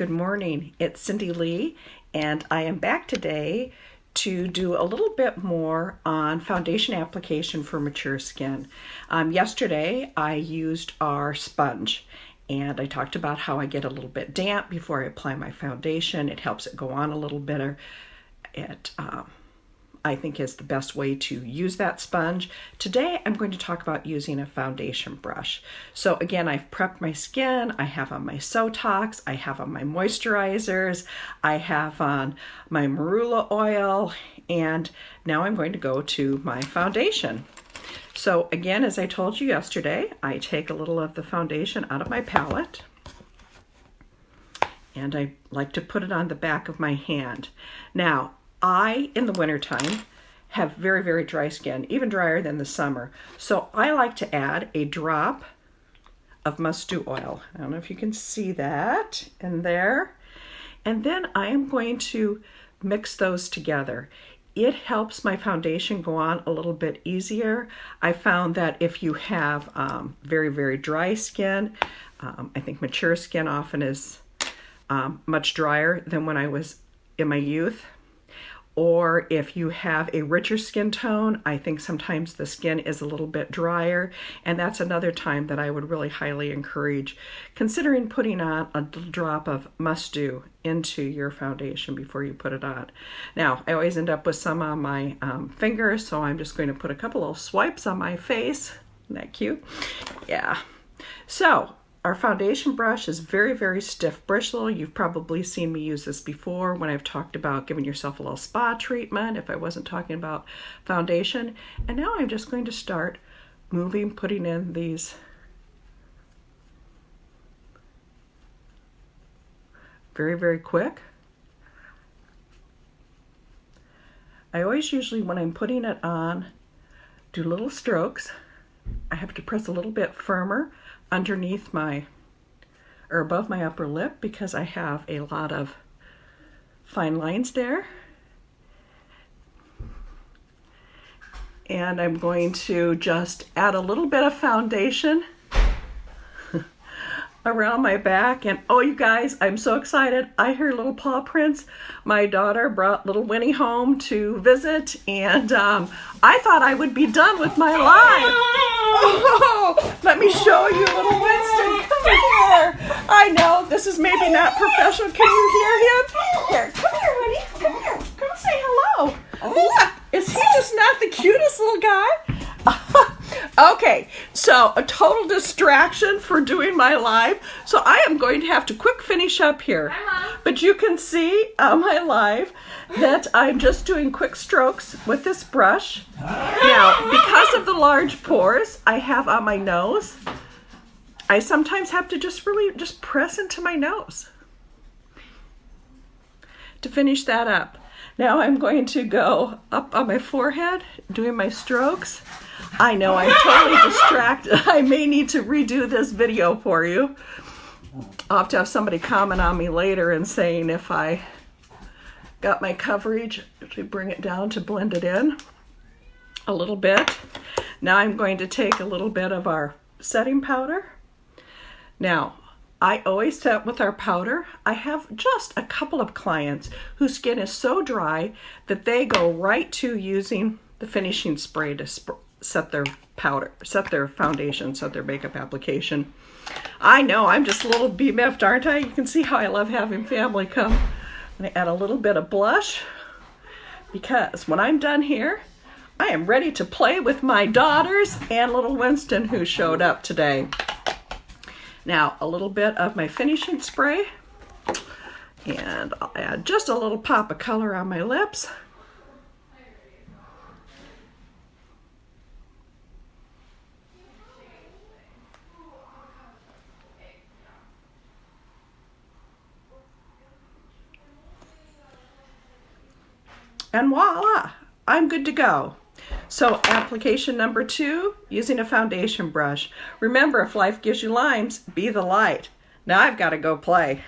Good morning. It's Cindy Lee, and I am back today to do a little bit more on foundation application for mature skin. Yesterday, I used our sponge, and I talked about how I get a little bit damp before I apply my foundation. It helps it go on a little better. I think is the best way to use that sponge. Today I'm going to talk about using a foundation brush. So again, I've prepped my skin. I have on my Sotox, I have on my moisturizers, I have on my marula oil, and now I'm going to go to my foundation. So again, as I told you yesterday, I take a little of the foundation out of my palette, and I like to put it on the back of my hand. Now, in the wintertime, have very, very dry skin, even drier than the summer. So I like to add a drop of must-do oil. I don't know if you can see that in there. And then I am going to mix those together. It helps my foundation go on a little bit easier. I found that if you have very, very dry skin, I think mature skin often is much drier than when I was in my youth. Or if you have a richer skin tone, I think sometimes the skin is a little bit drier, and that's another time that I would really highly encourage considering putting on a little drop of must-do into your foundation before you put it on. Now, I always end up with some on my fingers, so I'm just going to put a couple of swipes on my face. Isn't that cute? Yeah. So, our foundation brush is very, very stiff bristle. You've probably seen me use this before when I've talked about giving yourself a little spa treatment if I wasn't talking about foundation. And now I'm just going to start putting in these very, very quick. I always usually, when I'm putting it on, do little strokes. I have to press a little bit firmer underneath above my upper lip because I have a lot of fine lines there. And I'm going to just add a little bit of foundation around my back. And oh, you guys, I'm so excited. I hear little paw prints. My daughter brought little Winnie home to visit, and I thought I would be done with my life. Oh, let me show you little Winston. Come here. I know this is maybe not professional. Can you hear him? Here, come here, Winnie. Come here. Come say hello. Look, is he just not the cutest little guy? Okay, so a total distraction for doing my live. So I am going to have to quick finish up here. Hi, Mom. But you can see on my live that I'm just doing quick strokes with this brush. Now, because of the large pores I have on my nose, I sometimes have to just press into my nose to finish that up. Now I'm going to go up on my forehead, doing my strokes. I know I'm totally distracted. I may need to redo this video for you. I'll have to have somebody comment on me later and saying if I got my coverage, to bring it down to blend it in a little bit. Now I'm going to take a little bit of our setting powder. Now, I always set with our powder. I have just a couple of clients whose skin is so dry that they go right to using the finishing spray to set their powder, set their foundation, set their makeup application. I know, I'm just a little BMF, aren't I? You can see how I love having family come. I'm gonna add a little bit of blush because when I'm done here, I am ready to play with my daughters and little Winston who showed up today. Now, a little bit of my finishing spray, and I'll add just a little pop of color on my lips. And voila, I'm good to go. So application number 2, using a foundation brush. Remember, if life gives you limes, be the light. Now I've got to go play.